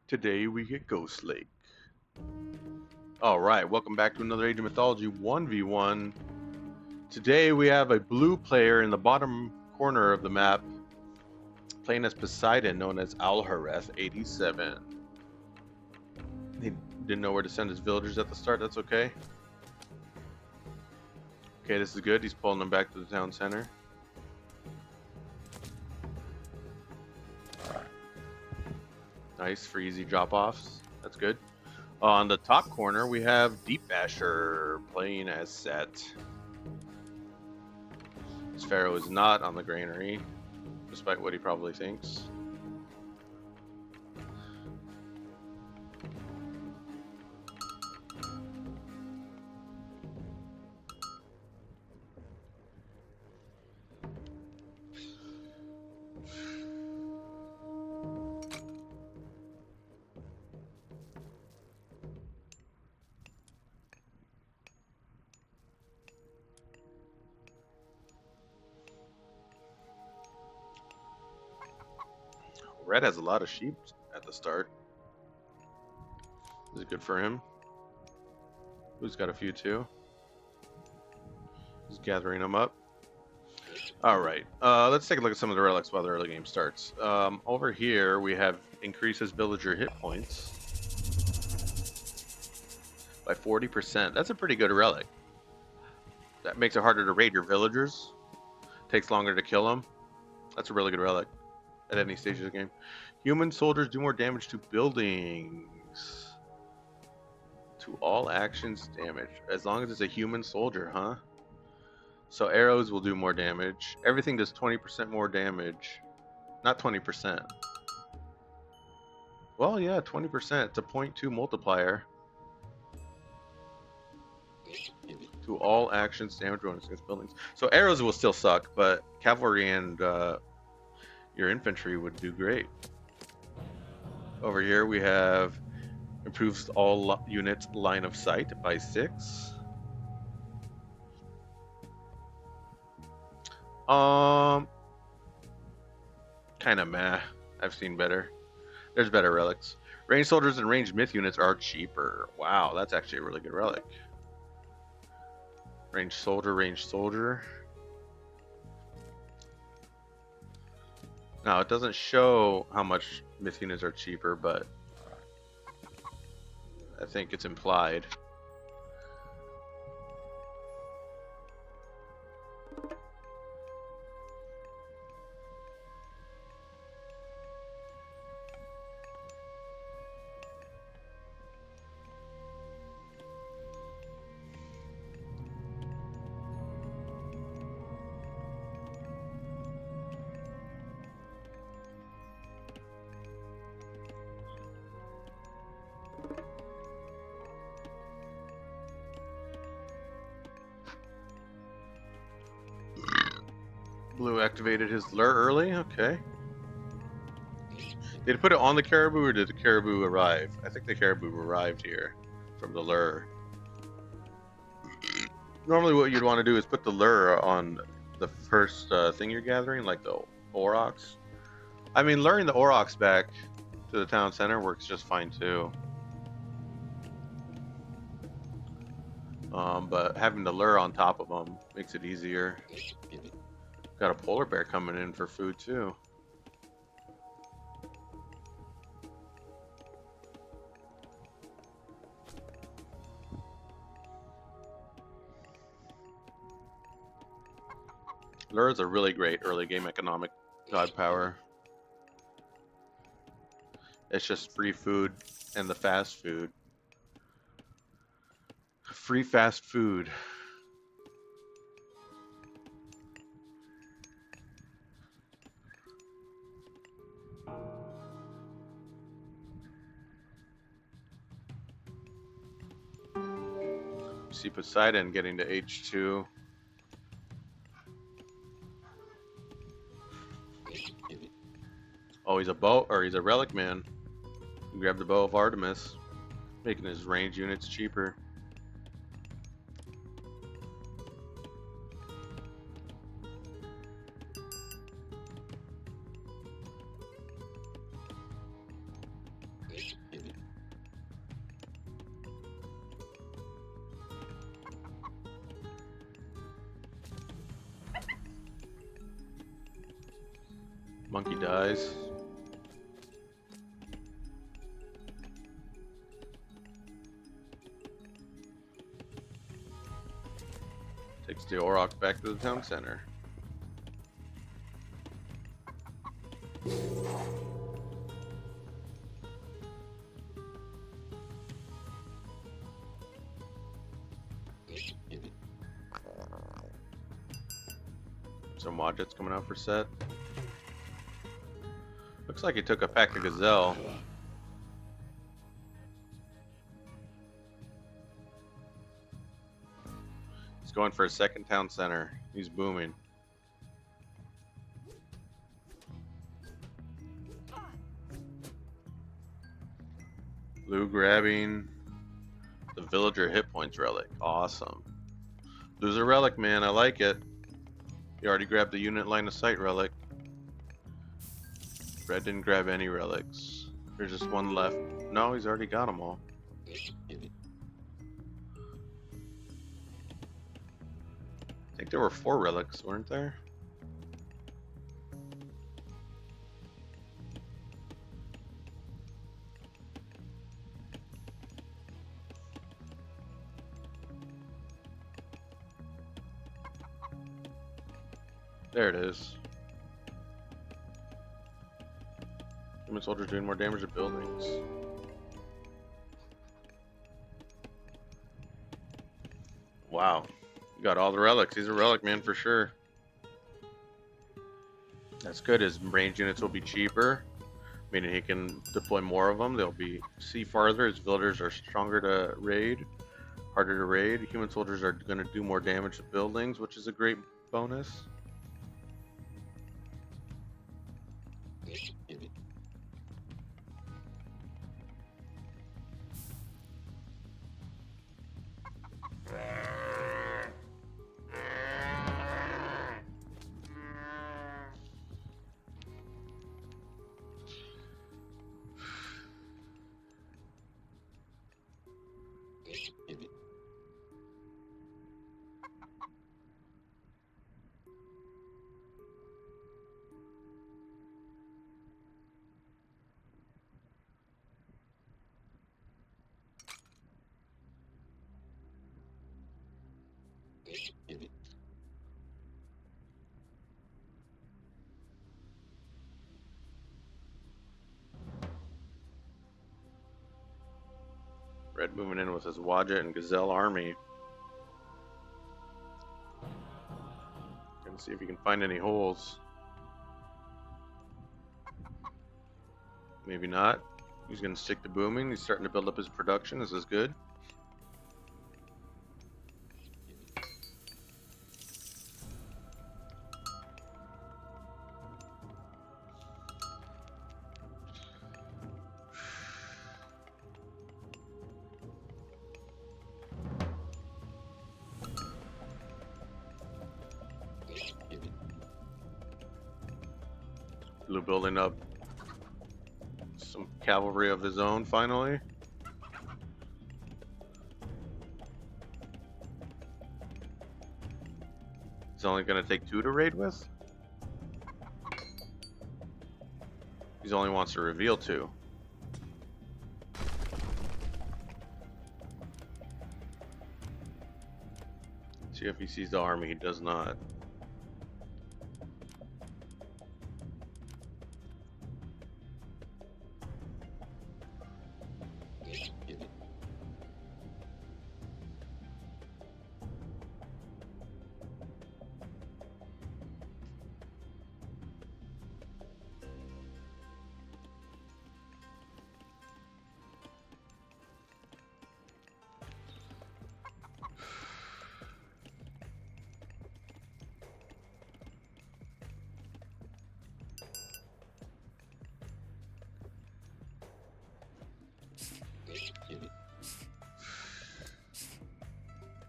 Today we get Ghost Lake. Alright, welcome back to another Age of Mythology 1v1. Today we have a blue player in the bottom corner of the map playing as Poseidon, known as Alhareth 87. He didn't know where to send his villagers at the start, that's okay. Okay, this is good, he's pulling them back to the town center. Nice, for easy drop-offs, that's good. On the top corner, we have Deep Basher playing as Set. This Pharaoh is not on the granary, despite what he probably thinks. Red has a lot of sheep at the start. Is it good for him? Blue's got a few too. He's gathering them up. Alright, let's take a look at some of the relics while the early game starts. Over here we have increases villager hit points by 40%. That's a pretty good relic. That makes it harder to raid your villagers. Takes longer to kill them. That's a really good relic at any stage of the game. Human soldiers do more damage to buildings. To all actions damage. As long as it's a human soldier, huh? So arrows will do more damage. Everything does 20% more damage. Not 20%. Well, yeah, 20%. It's a 0.2 multiplier. To all actions damage bonus against buildings. So arrows will still suck, but cavalry and your infantry would do great. Over here we have improves all units line of sight by 6. Kind of meh. I've seen better. There's better relics. Ranged soldiers and ranged myth units are cheaper. Wow, that's actually a really good relic. Ranged soldier, ranged soldier. Now, it doesn't show how much myth units are cheaper, but I think it's implied. Blue activated his lure early. Okay. Did it put it on the caribou, or did the caribou arrive? I think the caribou arrived here from the lure. Normally what you'd want to do is put the lure on the first thing you're gathering, like the aurochs. I mean, luring the aurochs back to the town center works just fine too. But having the lure on top of them makes it easier. Got a polar bear coming in for food too. Lure is a really great early game economic god power. It's just free food and the fast food. Free fast food. See Poseidon getting to H2. Oh, he's a bow, or he's a relic man. Grab the bow of Artemis, making his range units cheaper. Monkey dies. Takes the Auroch back to the town center. Some Wadget's coming out for set. Looks like he took a pack of Gazelle. He's going for a second town center. He's booming. Lou grabbing the villager hit points relic. Awesome. Lose a relic, man. I like it. He already grabbed the unit line of sight relic. Red didn't grab any relics. There's just one left. No, he's already got them all. I think there were 4 relics, weren't there? There it is. Human soldiers doing more damage to buildings. Wow. You got all the relics. He's a relic man for sure. That's good. His range units will be cheaper, meaning he can deploy more of them. They'll be see farther. His villagers are stronger to raid, harder to raid. Human soldiers are going to do more damage to buildings, which is a great bonus. Red moving in with his Wadjet and Gazelle army. Gonna see if he can find any holes. Maybe not. He's gonna stick to booming. He's starting to build up his production. This is good. Blue building up some cavalry of his own finally. He's only going to take 2 to raid with? He only wants to reveal 2. See if he sees the army. He does not.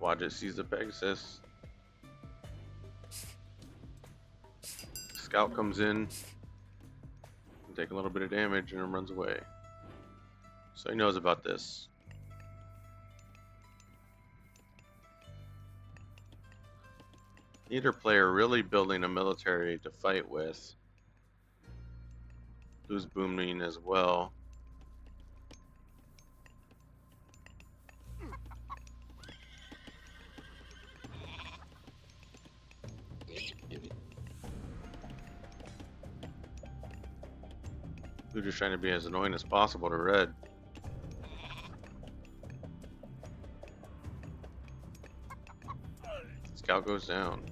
Wadjet sees the Pegasus. Scout comes in, take a little bit of damage, and runs away. So he knows about this. Neither player really building a military to fight with. Who's booming as well. Blue just trying to be as annoying as possible to red. Scout goes down.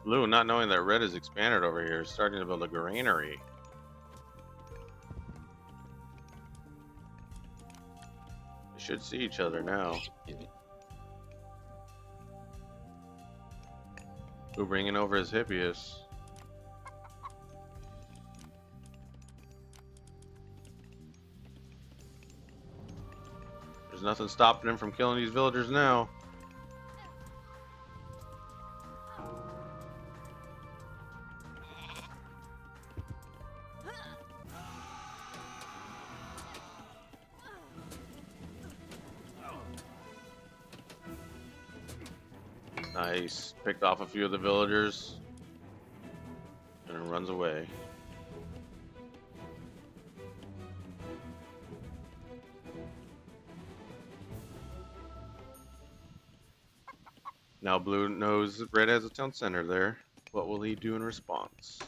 Blue, not knowing that red is expanded over here, is starting to build a granary. They should see each other now. Blue bringing over his Hippias. There's nothing stopping him from killing these villagers now. Nice. Picked off a few of the villagers. And it runs away. Now blue knows that red has a town center there. What will he do in response?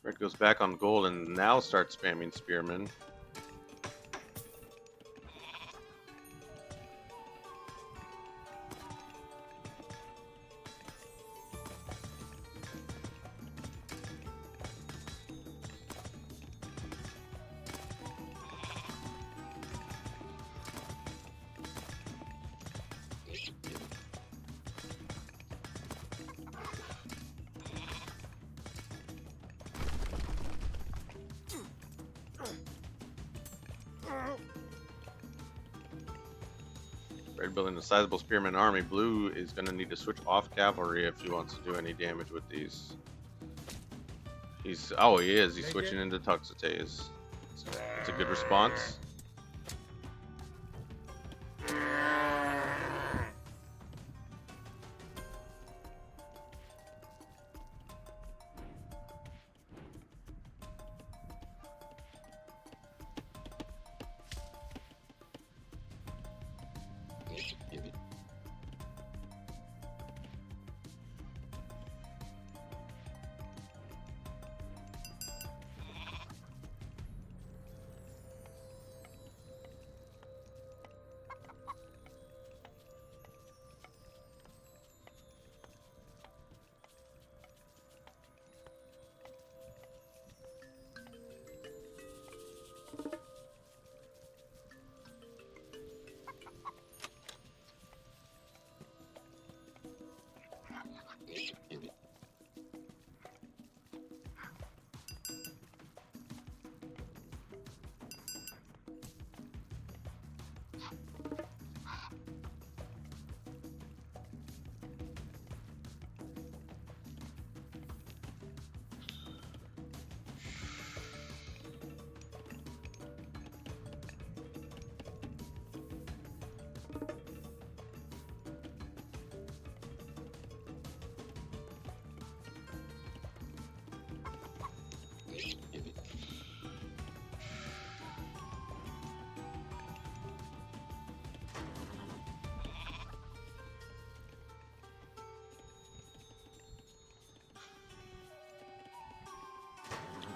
Red goes back on gold and now starts spamming spearmen. Red building a sizable spearman army. Blue is going to need to switch off cavalry if he wants to do any damage with these. He is. He's switching into Tuxitates. It's a good response.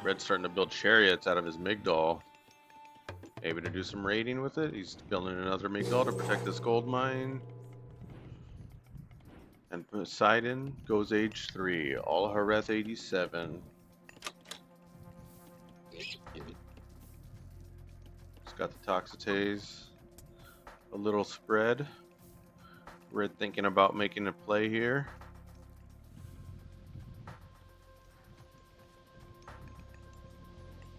Red's starting to build chariots out of his Migdol. Maybe to do some raiding with it. He's building another Migdol to protect this gold mine. And Poseidon goes age 3. All Hareth 87. It's got the Toxotes. A little spread. Red thinking about making a play here.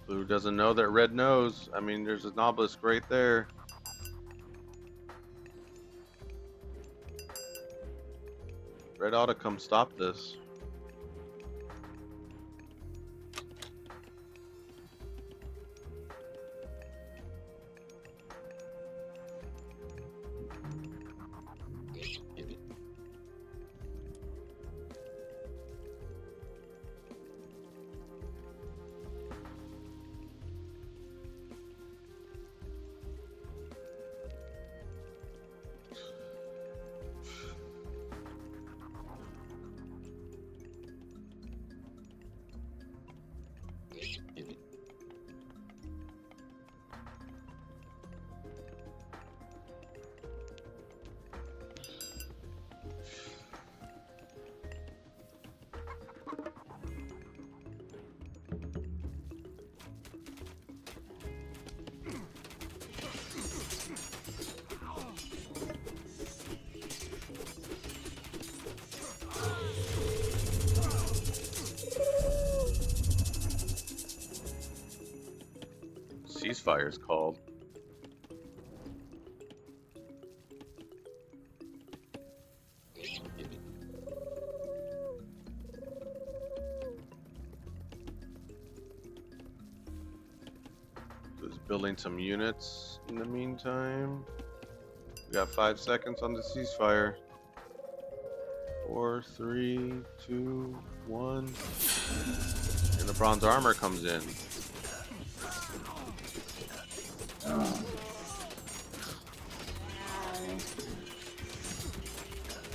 Blue doesn't know that red knows. I mean, there's an obelisk right there. Red ought to come stop this. Ceasefire is called. Just building some units in the meantime. We got 5 seconds on the ceasefire. 4, 3, 2, 1. And the bronze armor comes in.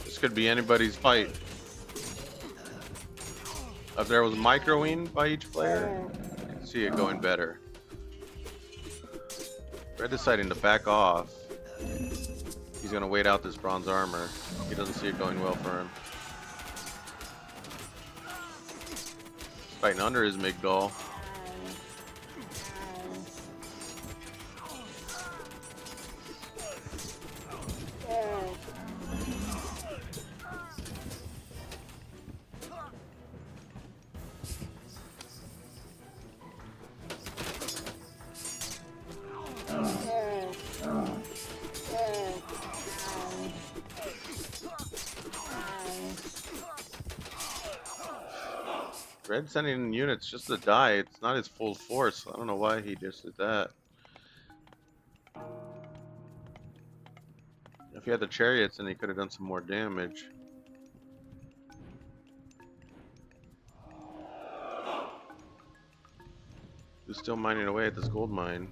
This could be anybody's fight. If there was microing by each player, I can see it going better. Red deciding to back off. He's gonna wait out this bronze armor. He doesn't see it going well for him. He's fighting under his Migdol. Red sending in units just to die. It's not his full force. I don't know why he just did that. If he had the chariots, then he could have done some more damage. He's still mining away at this gold mine.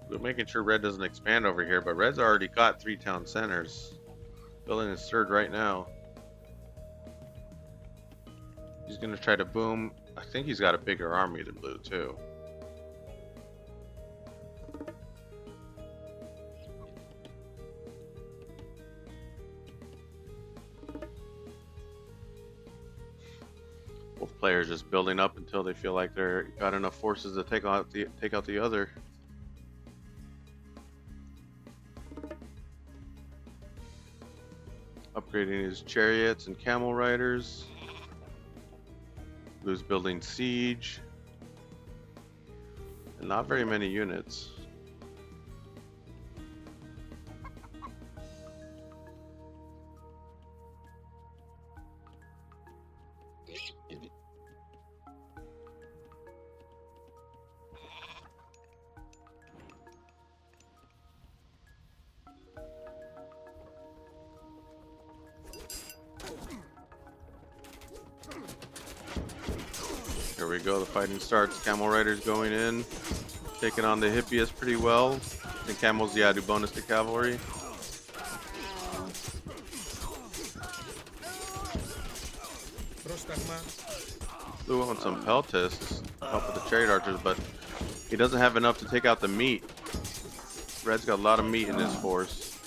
We're making sure red doesn't expand over here, but red's already got 3 town centers. Building his third right now. He's gonna try to boom. I think he's got a bigger army than blue too. Both players just building up until they feel like they're got enough forces to take out the other. Upgrading his chariots and camel riders. Blue's building siege. And not very many units. Here we go, the fighting starts. Camel riders going in, taking on the Hippias pretty well. And camels, yeah, do bonus to cavalry. Blue wants some peltists to help with the chariot archers, but he doesn't have enough to take out the meat. Red's got a lot of meat in his force.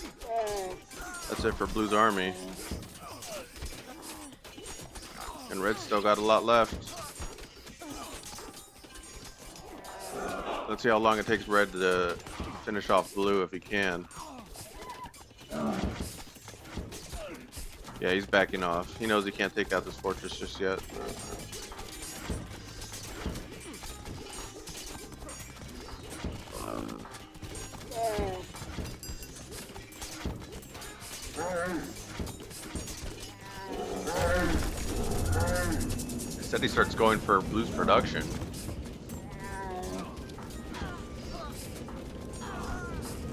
That's it for Blue's army. And Red's still got a lot left. Let's see how long it takes Red to finish off Blue if he can. Yeah, he's backing off. He knows he can't take out this fortress just yet. Instead he starts going for Blue's production.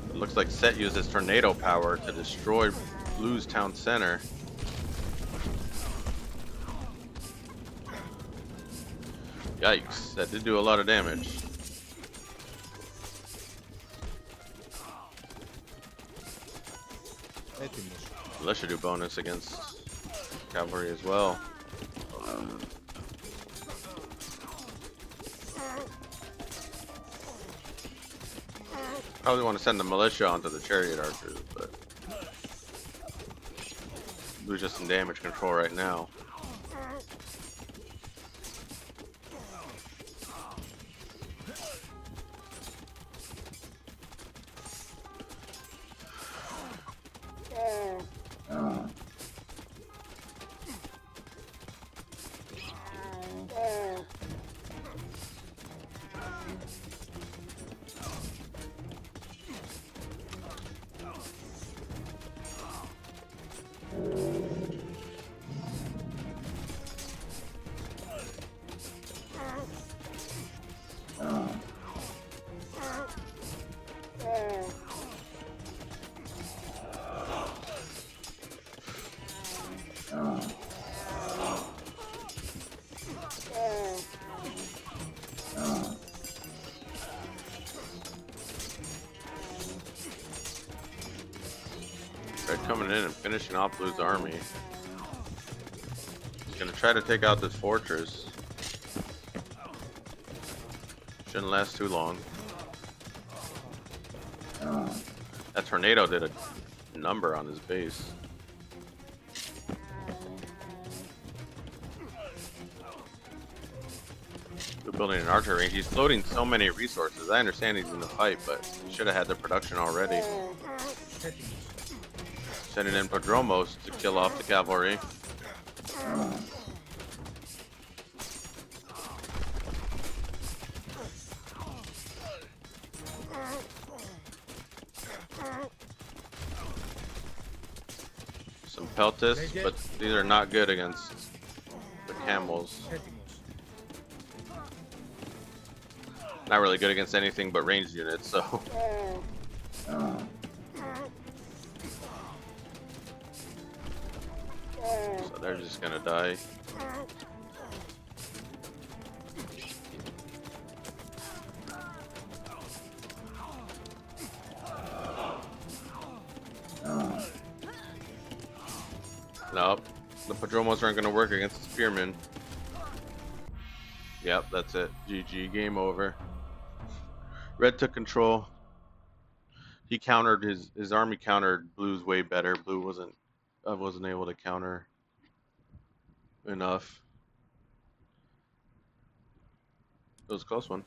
It looks like Set uses tornado power to destroy Blue's town center. Yikes, that did do a lot of damage. Unless you do bonus against cavalry as well. Probably want to send the militia onto the chariot archers, but Blue's just in damage control right now. Red coming in and finishing off Blue's army. He's gonna try to take out this fortress. Shouldn't last too long. That tornado did a number on his base. We're building an archer range. He's loading so many resources. I understand he's in the fight, but he should have had the production already. Sending in Prodromos to kill off the cavalry. Some peltists, but these are not good against the camels. Not really good against anything but ranged units, so. So they're just gonna die. Nope, the Prodromos aren't gonna work against the spearmen. Yep, that's it. GG, game over. Red took control. He countered his army countered Blue's way better. Blue wasn't able to counter enough. It was a close one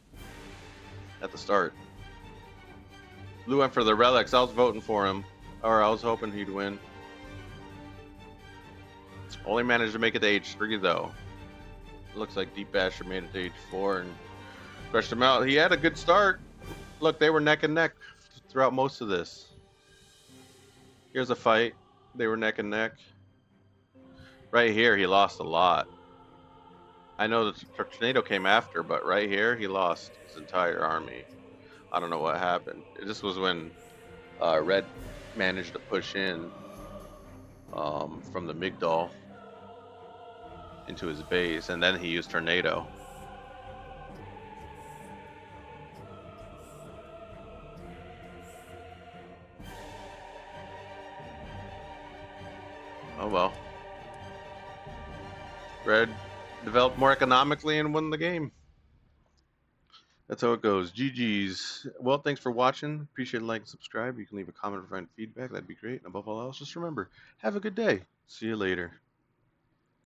at the start. Blue went for the relics. I was voting for him, or I was hoping he'd win. Only managed to make it to H3 though. Looks like Deep Basher made it to H4 and crushed him out. He had a good start. Look, they were neck and neck throughout most of this. Here's a fight. They were neck and neck. Right here, he lost a lot. I know the tornado came after, but right here, he lost his entire army. I don't know what happened. This was when Red managed to push in from the Migdal into his base, and then he used tornado. Oh well. Red developed more economically and won the game. That's how it goes. GG's. Well, thanks for watching. Appreciate it, like, and subscribe. You can leave a comment or find feedback. That'd be great. And above all else, just remember, have a good day. See you later.